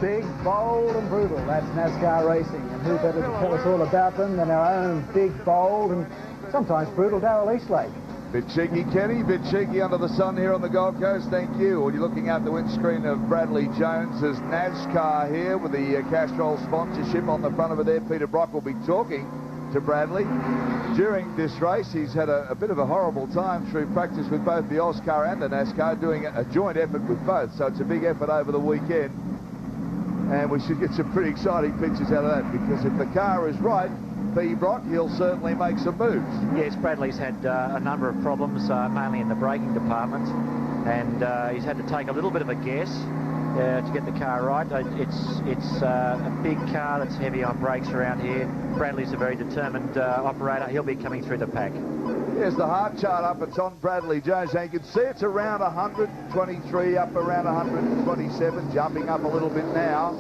Big, bold and brutal. That's NASCAR racing. And who better to tell us all about them than our own big, bold and sometimes brutal Darrell Eastlake. Bit cheeky, Kenny, bit cheeky under the sun here on the Gold Coast. Thank you. Well, you're looking out the windscreen of Bradley Jones's NASCAR here with the Castrol sponsorship on the front of it there. Peter Brock will be talking to Bradley. During this race, he's had a bit of a horrible time through practice with both the Oscar and the NASCAR, doing a joint effort with both. So it's a big effort over the weekend. And we should get some pretty exciting pictures out of that, because if the car is right, B. Brock, he'll certainly make some moves. Yes, Bradley's had a number of problems, mainly in the braking department, and he's had to take a little bit of a guess to get the car right. It's a big car that's heavy on brakes around here. Bradley's a very determined operator. He'll be coming through the pack. Here's the hard chart up. It's on Bradley Jones. And you can see it's around 123, up around 127, jumping up a little bit now.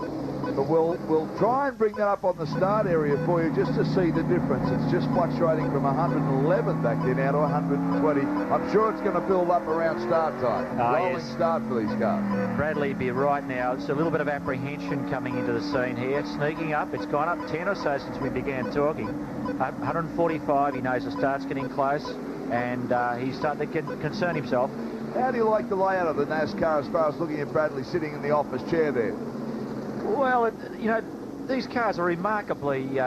But we'll try and bring that up on the start area for you just to see the difference. It's just fluctuating from 111 back there now to 120. I'm sure it's going to build up around start time. Rolling start for these cars. Bradley be right now. It's a little bit of apprehension coming into the scene here. It's sneaking up. It's gone up 10 or so since we began talking. 145, he knows the start's getting close, and he's starting to concern himself. How do you like the layout of the NASCAR as far as looking at Bradley sitting in the office chair there? Well, you know, these cars are remarkably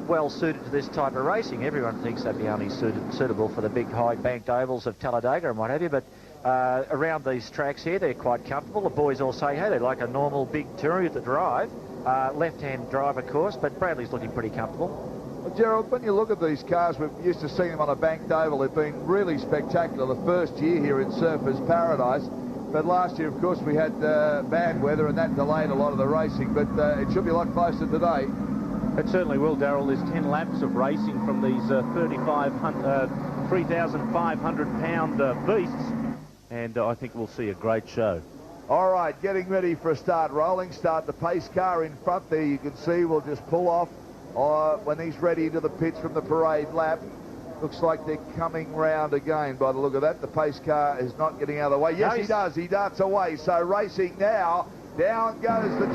well suited to this type of racing. Everyone thinks they'd be only suitable for the big high banked ovals of Talladega and what have you, but around these tracks here, they're quite comfortable. The boys all say, hey, they're like a normal big tourer to drive. Left-hand drive, of course, but Bradley's looking pretty comfortable. Well, Gerald, when you look at these cars, we've used to seeing them on a banked oval. They've been really spectacular the first year here in Surfers Paradise. But last year, of course, we had bad weather, and that delayed a lot of the racing. But it should be a lot closer today. It certainly will, Darrell. There's 10 laps of racing from these 3,500-pound beasts, and I think we'll see a great show. All right, getting ready for a start. Rolling start. The pace car in front there, you can see, will just pull off when he's ready to the pits from the parade lap. Looks like they're coming round again by the look of that. The pace car is not getting out of the way. Yes, he does. He darts away. So racing now. Down goes the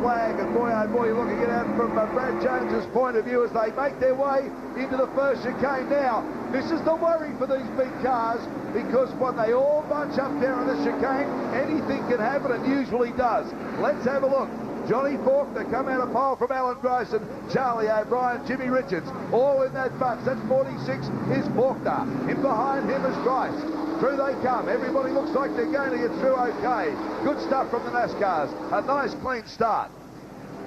flag. And boy, oh boy, looking at it from Brad Jones's point of view as they make their way into the first chicane now. This is the worry for these big cars, because when they all bunch up there on the chicane, anything can happen, and usually does. Let's have a look. Johnny Faulkner come out of pole from Alan Grayson, Charlie O'Brien, Jimmy Richards, all in that bunch. That's 46 is Faulkner. In behind him is Grice. Through they come. Everybody looks like they're going to get through okay. Good stuff from the NASCARs. A nice clean start.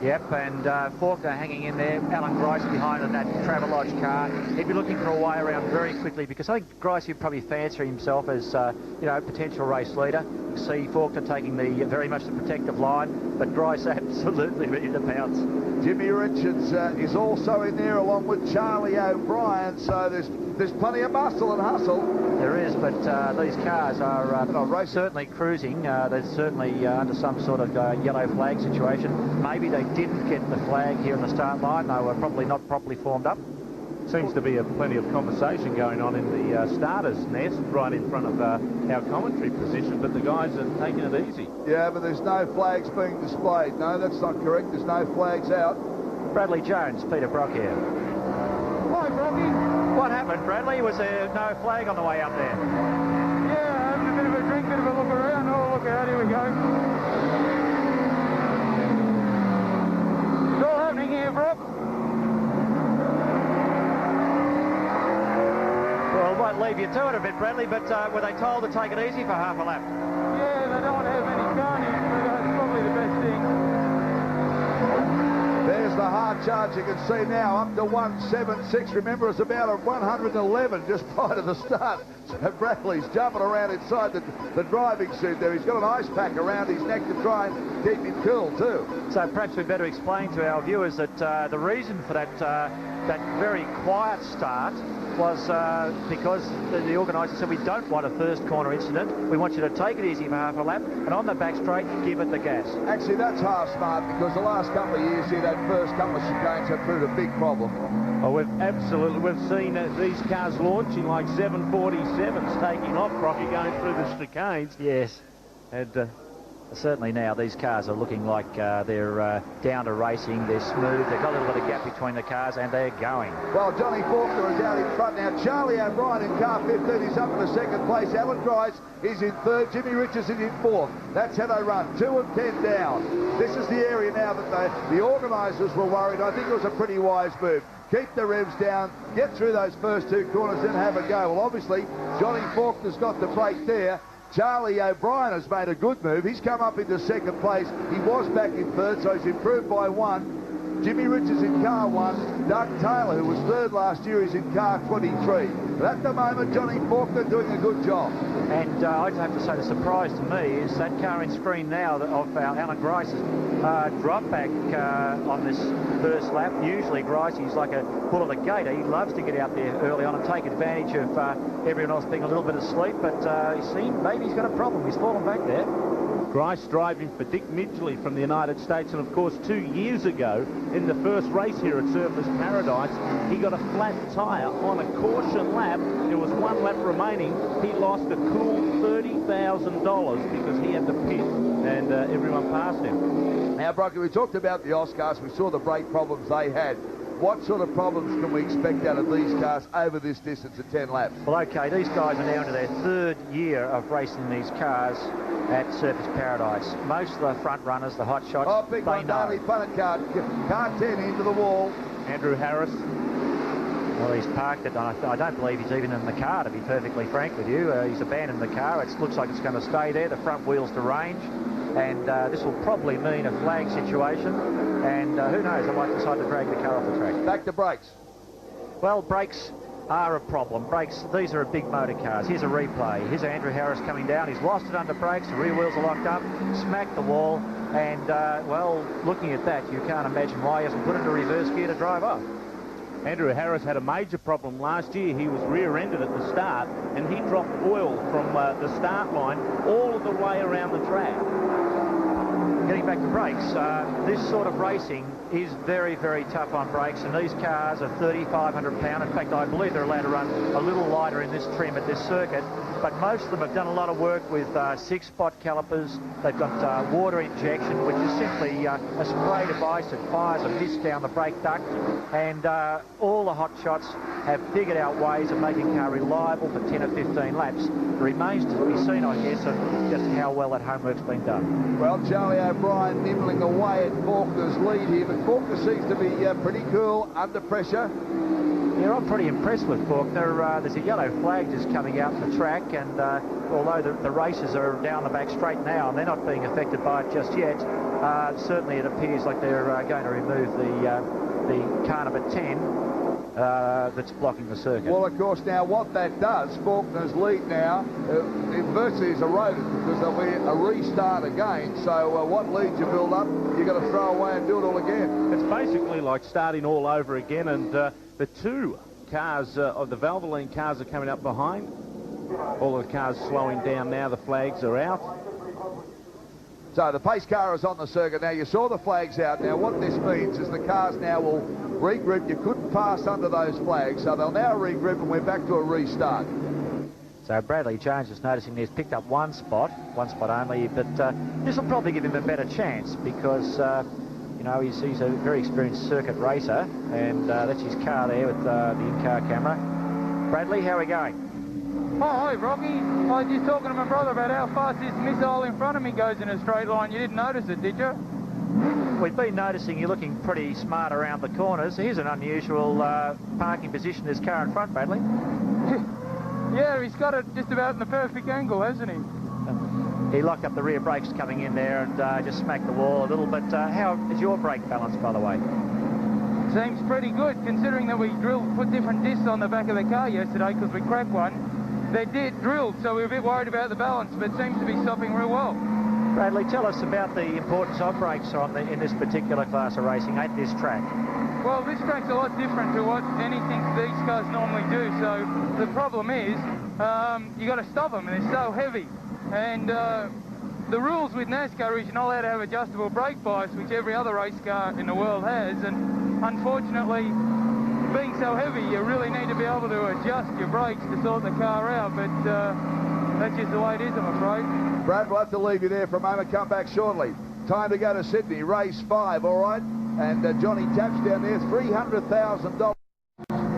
Yep, and Faulkner hanging in there. Alan Grice behind in that Travelodge car. He'd be looking for a way around very quickly, because I think Grice would probably fancy himself as, you know, a potential race leader. You see Faulkner taking the very much the protective line, but Grice absolutely ready to pounce. Jimmy Richards is also in there along with Charlie O'Brien, so there's plenty of muscle and hustle. There is, but these cars are certainly cruising. They're certainly under some sort of yellow flag situation. Maybe they didn't get the flag here in the start line. They were probably not properly formed up. Seems to be plenty of conversation going on in the starters' nest right in front of our commentary position, but the guys are taking it easy. Yeah, but there's no flags being displayed. No, that's not correct. There's no flags out. Bradley Jones, Peter Brock here. Hi, Brocky. What happened, Bradley? Was there no flag on the way up there? Yeah, having a bit of a drink, bit of a look around. Oh, look out, here we go. It's all happening here, Brock. Well, it won't leave you to it a bit, Bradley, but were they told to take it easy for half a lap? Yeah, they don't want to have any carnage, but it's probably the best thing. There's the hard charge you can see now, up to 176. Remember, it's about a 111 just prior to the start. So Bradley's jumping around inside the driving suit there. He's got an ice pack around his neck to try and keep him cool too. So perhaps we'd better explain to our viewers that the reason for that very quiet start was because the organisers said, we don't want a first corner incident. We want you to take it easy for half a lap, and on the back straight, give it the gas. Actually, that's half smart, because the last couple of years here, that first couple of chicanes have proved a big problem. Oh, we've seen these cars launching like 747s taking off, Brocky, going through the chicanes. Yes. And certainly now these cars are looking like they're down to racing. They're smooth. They've got a little bit of gap between the cars, and they're going. Well, Johnny Faulkner is out in front now. Charlie O'Brien in car 15 is up in the second place. Alan Grice is in third. Jimmy Richards is in fourth. That's how they run. 2 and 10 down. This is the area now that the organisers were worried. I think it was a pretty wise move. Keep the revs down, get through those first 2 corners, then have a go. Well, obviously, Johnny Faulkner's got the break there. Charlie O'Brien has made a good move. He's come up into second place. He was back in third, so he's improved by 1. Jimmy Richards in car 1. Doug Taylor, who was third last year, is in car 23. But at the moment, Johnny Faulkner doing a good job. And I'd have to say the surprise to me is that car in screen now of Alan Grice's drop back on this first lap. Usually Grice, he's like a bull at the gate. He loves to get out there early on and take advantage of everyone else being a little bit asleep. But maybe he's got a problem. He's fallen back there. Grice driving for Dick Midgley from the United States, and of course 2 years ago in the first race here at Surfers Paradise, he got a flat tyre on a caution lap. There was 1 lap remaining. He lost a cool $30,000 because he had to pit, and everyone passed him. Now, Brocky, we talked about the Oscars. We saw the brake problems they had. What sort of problems can we expect out of these cars over this distance of 10 laps? Well, OK, these guys are now into their 3rd year of racing these cars at Surfers Paradise. Most of the front runners, the hot shots, oh, big one, Daly Punnett car 10 into the wall. Andrew Harris. Well, he's parked it. I don't believe he's even in the car, to be perfectly frank with you. He's abandoned the car. It looks like it's going to stay there. The front wheel's to range. And this will probably mean a flag situation. And who knows, I might decide to drag the car off the track. Back to brakes. Well, brakes are a problem. Brakes, these are big motor cars. Here's a replay. Here's Andrew Harris coming down. He's lost it under brakes. The rear wheels are locked up. Smacked the wall. And, well, looking at that, you can't imagine why he hasn't put into reverse gear to drive off. Andrew Harris had a major problem last year. He was rear-ended at the start, and he dropped oil from the start line all of the way around the track. Getting back to brakes, this sort of racing is very, very tough on brakes, and these cars are 3,500 pound. In fact, I believe they're allowed to run a little lighter in this trim at this circuit, but most of them have done a lot of work with 6-spot calipers. They've got water injection, which is simply a spray device that fires a mist down the brake duct, and all the hot shots have figured out ways of making the car reliable for 10 or 15 laps. It remains to be seen, I guess, of just how well that homework's been done. Well, Charlie O'Brien nibbling away at Faulkner's lead here, but Faulkner seems to be pretty cool under pressure. Yeah, I'm pretty impressed with Faulkner. There's a yellow flag just coming out the track, and although the races are down the back straight now and they're not being affected by it just yet, certainly it appears like they're going to remove the car number 10 that's blocking the circuit. Well, of course, now what that does, Faulkner's lead now, virtually is eroded because there'll be a restart again. So what leads you build up, you've got to throw away and do it all again. It's basically like starting all over again, and the 2 cars of the Valvoline cars are coming up behind. All of the cars slowing down now. The flags are out. So the pace car is on the circuit now. You saw the flags out. Now what this means is the cars now will regroup. You couldn't pass under those flags, so they'll now regroup and we're back to a restart. So Bradley Jones is noticing he's picked up one spot only, but this will probably give him a better chance because, you know, he's a very experienced circuit racer, and that's his car there with the in-car camera. Bradley, how are we going? Oh, hi, Rocky. I was just talking to my brother about how fast this missile in front of me goes in a straight line. You didn't notice it, did you? We've been noticing you looking pretty smart around the corners. Here's an unusual parking position, this car in front, Bradley. Yeah, he's got it just about in the perfect angle, hasn't he? He locked up the rear brakes coming in there and just smacked the wall a little bit. How is your brake balance, by the way? Seems pretty good, considering that we put different discs on the back of the car yesterday because we cracked one. They did drilled, so we were a bit worried about the balance, but it seems to be stopping real well. Bradley, tell us about the importance of brakes in this particular class of racing at this track. Well, this track's a lot different to what anything these cars normally do, so the problem is you got to stop them, and they're so heavy. And the rules with NASCAR is you're not allowed to have adjustable brake bias, which every other race car in the world has, and unfortunately, being so heavy, you really need to be able to adjust your brakes to sort the car out, but that's just the way it is, I'm afraid. Brad, we'll have to leave you there for a moment. Come back shortly. Time to go to Sydney. Race 5, all right? And Johnny Taps down there, $300,000.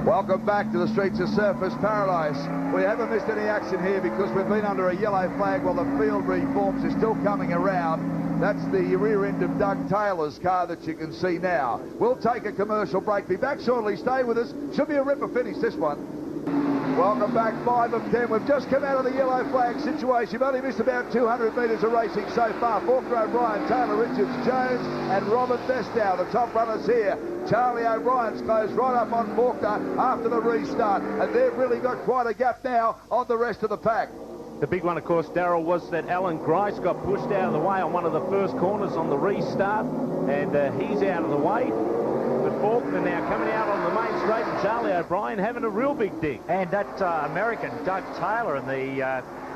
Welcome back to the streets of Surfers Paradise. We haven't missed any action here because we've been under a yellow flag while the field reforms is still coming around. That's the rear end of Doug Taylor's car that you can see now. We'll take a commercial break. Be back shortly. Stay with us. Should be a ripper finish, this one. Welcome back, 5 of 10. We've just come out of the yellow flag situation. We've only missed about 200 metres of racing so far. Faulkner, O'Brien, Taylor, Richards, Jones and Robert Bestow, the top runners here. Charlie O'Brien's closed right up on Faulkner after the restart, and they've really got quite a gap now on the rest of the pack. The big one, of course, Darryl, was that Alan Grice got pushed out of the way on one of the first corners on the restart, and he's out of the way. But Faulkner now coming out on the main straight, and Charlie O'Brien having a real big dig. And that American Doug Taylor in the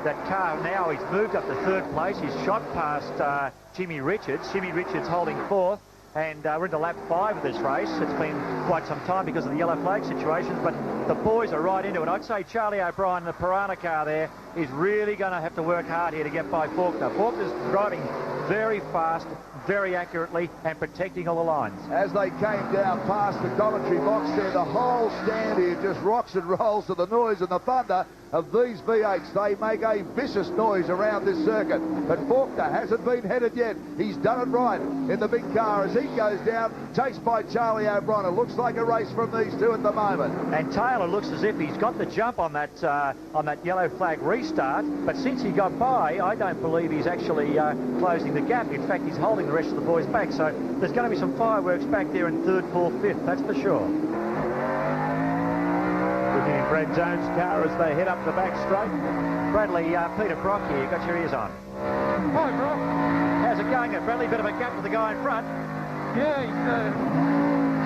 that car now, he's moved up to 3rd place. He's shot past Jimmy Richards. Jimmy Richards holding 4th. And we're into lap 5 of this race. It's been quite some time because of the yellow flag situations, but the boys are right into it. I'd say Charlie O'Brien, the Piranha car there, is really going to have to work hard here to get by Faulkner. Faulkner's driving very fast, very accurately, and protecting all the lines. As they came down past the commentary box there, the whole stand here just rocks and rolls to the noise and the thunder of these V8s. They make a vicious noise around this circuit, but Faulkner hasn't been headed yet. He's done it right in the big car as he goes down, chased by Charlie O'Brien. It looks like a race from these two at the moment. And Taylor looks as if he's got the jump on that yellow flag restart, but since he got by, I don't believe he's actually closing the gap. In fact, he's holding the rest of the boys back, so there's going to be some fireworks back there in 3rd, 4th, 5th, that's for sure. Looking in Brad Jones' car as they head up the back straight. Bradley, Peter Brock here, got your ears on. Hi, Brock. How's it going there, Bradley? Bit of a gap with the guy in front. Yeah,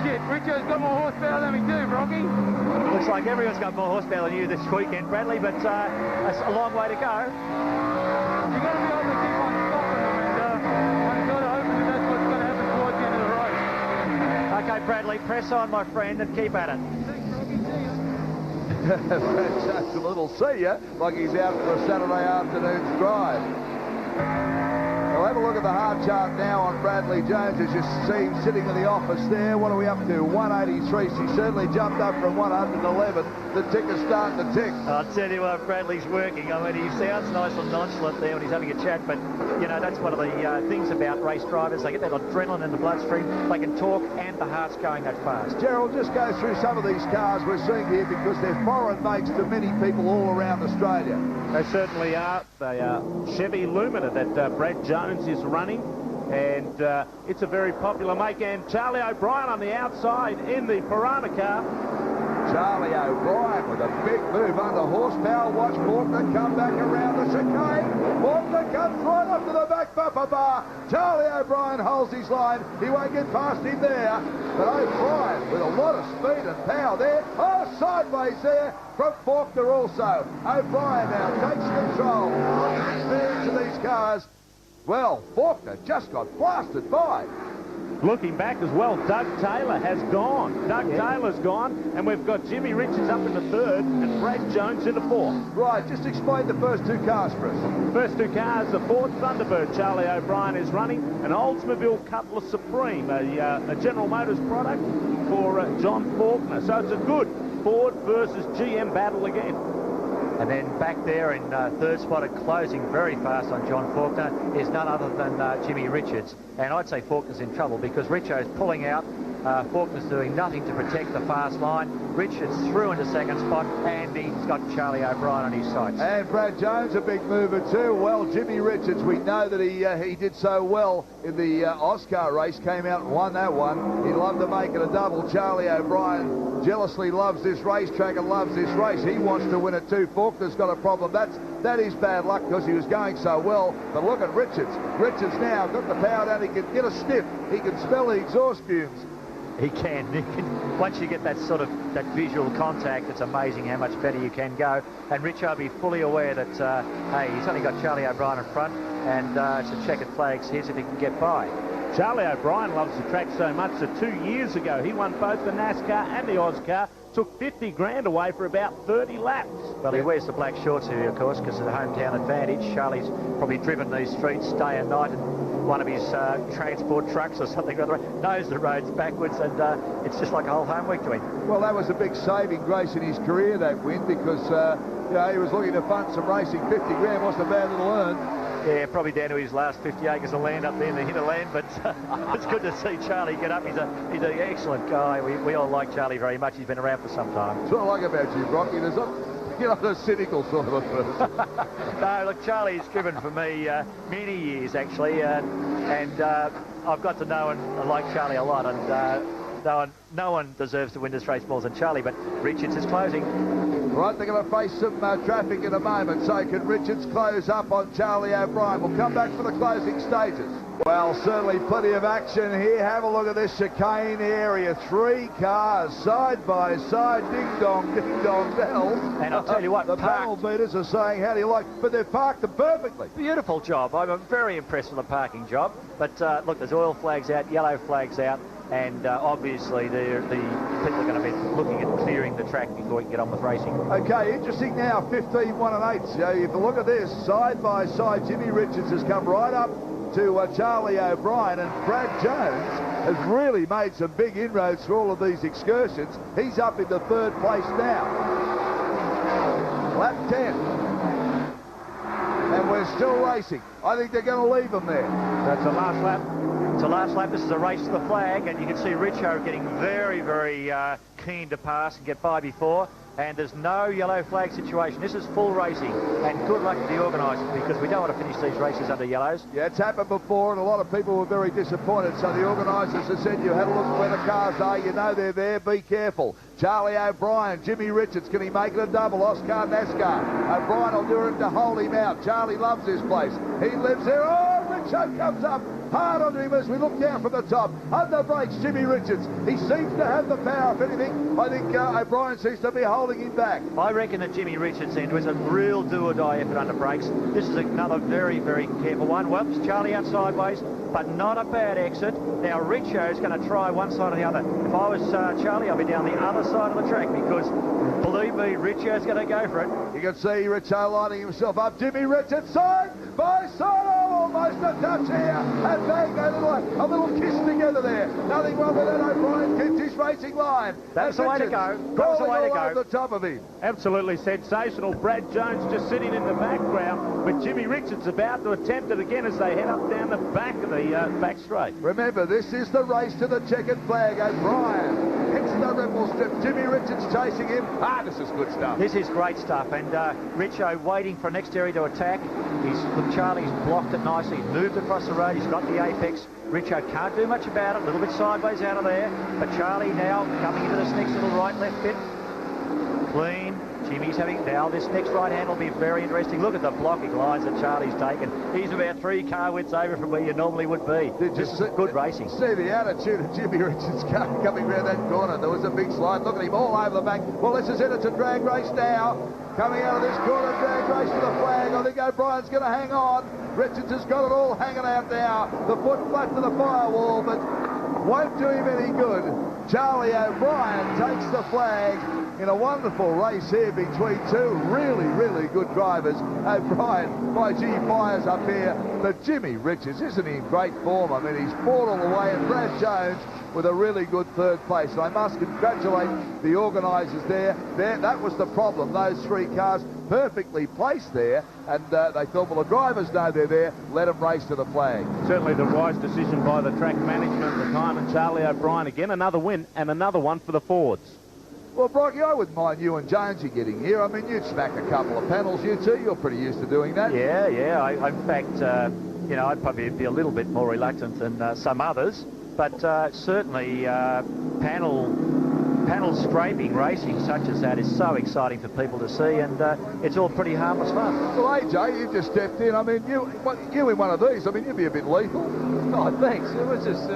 shit, Richo's got more horsepower than me too, Brocky. Looks like everyone's got more horsepower than you this weekend, Bradley, but that's a long way to go. You've got to be able to keep on stopping them, and I'm sort of hoping that that's what's going to happen towards the end of the race. Okay, Bradley, press on, my friend, and keep at it. That's a little see ya, like he's out for a Saturday afternoon's drive. We'll have a look at the hard chart now on Bradley Jones as you see him sitting in the office there. What are we up to? 183. She certainly jumped up from 111. The ticker's starting to tick. I'll tell you what, Bradley's working. I mean, he sounds nice and nonchalant there when he's having a chat, but, you know, that's one of the things about race drivers. They get that adrenaline in the bloodstream. They can talk and the heart's going that fast. Gerald, just go through some of these cars we're seeing here because they're foreign makes to many people all around Australia. They certainly are. They are Chevy Lumina that Brad Jones is running, and it's a very popular make. And Charlie O'Brien on the outside in the Piranha car. Charlie O'Brien with a big move under horsepower. Watch Faulkner come back around the chicane. Faulkner comes right up to the back bumper bar. Charlie O'Brien holds his line. He won't get past him there. But O'Brien with a lot of speed and power there. Oh, sideways there from Faulkner also. O'Brien now takes control of the experience of these cars. Well, Faulkner just got blasted by. Looking back as well, Doug Taylor has gone. Doug Taylor's gone, and we've got Jimmy Richards up in the 3rd and Brad Jones in the 4th. Right, just explain the first two cars for us. First two cars, the Ford Thunderbird Charlie O'Brien is running, an Oldsmobile Cutlass Supreme, a General Motors product for John Faulkner. So it's a good Ford versus GM battle again. And then back there in 3rd spot and closing very fast on John Faulkner is none other than Jimmy Richards. And I'd say Faulkner's in trouble because Richo's pulling out. Faulkner's doing nothing to protect the fast line. Richards through into 2nd spot, and he's got Charlie O'Brien on his sights. And Brad Jones, a big mover too. Well, Jimmy Richards, we know that he did so well in the Oscar race, came out and won that one. He'd love to make it a double. Charlie O'Brien jealously loves this racetrack and loves this race. He wants to win it too. Faulkner's got a problem. That is bad luck because he was going so well. But look at Richards. Richards now got the power down. He can get a sniff. He can smell the exhaust fumes. He can. Once you get that sort of that visual contact, it's amazing how much better you can go. And Richo will be fully aware that, hey, he's only got Charlie O'Brien in front, and it's a checkered flags here, so if he can get by. Charlie O'Brien loves the track so much that 2 years ago he won both the NASCAR and the Oscar took 50 grand away for about 30 laps. Well, he wears the black shorts here, of course, because of the hometown advantage. Charlie's probably driven these streets day and night, and one of his transport trucks or something or other knows the roads backwards, and it's just like a whole home week to him. Well, that was a big saving grace in his career, that win, because you know, he was looking to fund some racing. 50 grand wasn't a bad little earn. Yeah, probably down to his last 50 acres of land up there in the hinterland, but it's good to see Charlie get up. He's an excellent guy. We all like Charlie very much. He's been around for some time. That's what I like about you, Brocky. There's you're not a cynical sort of a person. No, look, Charlie's driven for me many years, actually, and I've got to know and like Charlie a lot, and no one deserves to win this race more than Charlie, but Richards is closing. Right, they're going to face some traffic in a moment, so can Richards close up on Charlie O'Brien? We'll come back for the closing stages. Well, certainly plenty of action here. Have a look at this chicane area. 3 cars side by side, ding-dong, bells. And I'll tell you what, the panel beaters are saying, how do you like, but they've parked them perfectly. Beautiful job. I'm very impressed with the parking job. But look, there's oil flags out, yellow flags out, and obviously the people are going to be looking at clearing the track before we can get on with racing. Okay, interesting now, 15, 1 and 8. So if you look at this, side by side, Jimmy Richards has come right up to Charlie O'Brien, and Brad Jones has really made some big inroads through all of these excursions. He's up into 3rd place now. Lap 10. And we're still racing. I think they're going to leave them there. That's the last lap. It's the last lap. This is a race to the flag, and you can see Richo getting very, very keen to pass and get by before. And there's no yellow flag situation. This is full racing, and good luck to the organisers, because we don't want to finish these races under yellows. Yeah, it's happened before, and a lot of people were very disappointed. So the organisers have said, you had a look at where the cars are, you know they're there, be careful. Charlie O'Brien, Jimmy Richards, can he make it a double? Oscar NASCAR. O'Brien will do it to hold him out. Charlie loves this place. He lives there. Oh, Richo comes up hard onto him as we look down from the top. Under brakes, Jimmy Richards. He seems to have the power. If anything, I think O'Brien seems to be holding him back. I reckon that Jimmy Richards was a real do-or-die effort under brakes. This is another very, very careful one. Whoops, Charlie out sideways, but not a bad exit. Now Richo's going to try one side or the other. If I was Charlie, I'd be down the other side of the track, because believe me, Richo's going to go for it. You can see Richo lining himself up. Jimmy Richards, side by side, almost a touch here. And bang, a little kiss together there. Nothing wrong with that. O'Brien keeps his racing line. That's the way to go. That's the way to go. The top of him. Absolutely sensational. Brad Jones just sitting in the background, but Jimmy Richards about to attempt it again as they head up down the back of the back straight. Remember, this is the race to the checkered flag. O'Brien hits the ripple strip. Jimmy Richards chasing him. This is good stuff. This is great stuff, and Richo waiting for next area to attack. Charlie's blocked it nicely. He's moved across the road. He's got the apex. Richo can't do much about it. A little bit sideways out of there, but Charlie now coming into this next little right-left bit. Clean. Jimmy's having now this next right hand will be very interesting. Look at the blocking lines that Charlie's taken. He's about 3 car widths over from where you normally would be. This is good racing. See the attitude of Jimmy Richards coming around that corner. There was a big slide. Look at him all over the back. Well, this is it. It's a drag race now. Coming out of this corner, drag race to the flag. I think O'Brien's going to hang on. Richards has got it all hanging out now. The foot flat to the firewall, but won't do him any good. Charlie O'Brien takes the flag in a wonderful race here between 2 really, really good drivers. O'Brien, by G, fires up here. But Jimmy Richards, isn't he in great form? I mean, he's fought all the way, and Brad Jones with a really good 3rd place. And I must congratulate the organisers there. That was the problem. Those 3 cars perfectly placed there, and they thought, well, the drivers know they're there, let them race to the flag. Certainly the wise decision by the track management at the time, and Charlie O'Brien again, another win and another one for the Fords. Well, Brocky, I wouldn't mind you and Jonesy getting here. I mean, you'd smack a couple of panels, you two. You're pretty used to doing that. Yeah. In fact, you know, I'd probably be a little bit more reluctant than some others, but certainly panel scraping racing such as that is so exciting for people to see, and it's all pretty harmless fun. Well, AJ, you've just stepped in. I mean, you in one of these, I mean, you'd be a bit lethal. Oh, thanks. It was just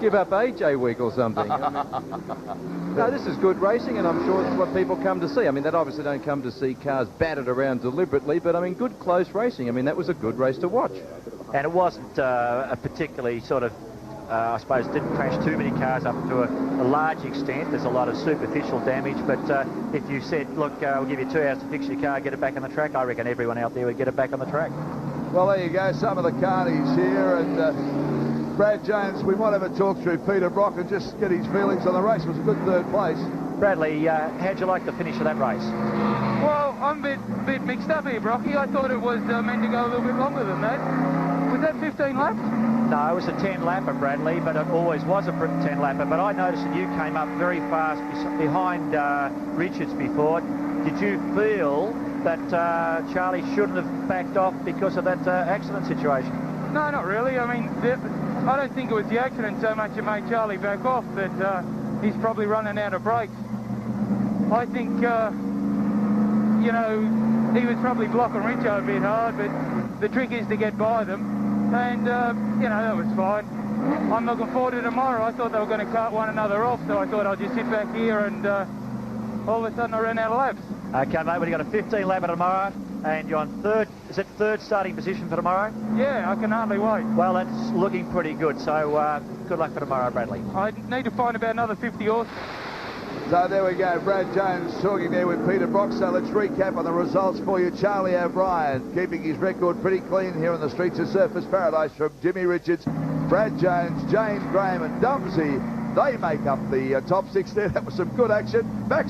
give up AJ week or something. I mean, no, this is good racing, and I'm sure it's what people come to see. I mean, they obviously don't come to see cars battered around deliberately, but I mean, good close racing. I mean, that was a good race to watch. And it wasn't a particularly sort of I suppose didn't crash too many cars up to a large extent. There's a lot of superficial damage, but if you said, look, we'll give you 2 hours to fix your car, get it back on the track, I reckon everyone out there would get it back on the track. Well, there you go, some of the carnies here, and Brad Jones, we might have a talk through Peter Brock and just get his feelings on the race. It was a good third place. Bradley, how'd you like the finish of that race? Well, I'm a bit mixed up here, Brocky. I thought it was meant to go a little bit longer than that. Was that 15 laps? No, it was a 10-lapper, Bradley, but it always was a 10-lapper. But I noticed that you came up very fast behind Richards before. Did you feel that Charlie shouldn't have backed off because of that accident situation? No, not really. I mean, I don't think it was the accident so much that made Charlie back off, but he's probably running out of brakes. I think, you know, he was probably blocking Richo a bit hard, but the trick is to get by them. And, you know, that was fine. I'm looking forward to tomorrow. I thought they were going to cut one another off, so I thought I'd just sit back here and all of a sudden I ran out of laps. Okay, mate, we've got a 15-lapper tomorrow, and you're on third starting position for tomorrow? Yeah, I can hardly wait. Well, that's looking pretty good, so good luck for tomorrow, Bradley. I need to find about another 50 horse. So there we go, Brad Jones talking there with Peter Brock. So let's recap on the results for you. Charlie O'Brien keeping his record pretty clean here on the streets of Surfers Paradise from Jimmy Richards, Brad Jones, James Graham and Dumsy. They make up the top 6 there. That was some good action. Back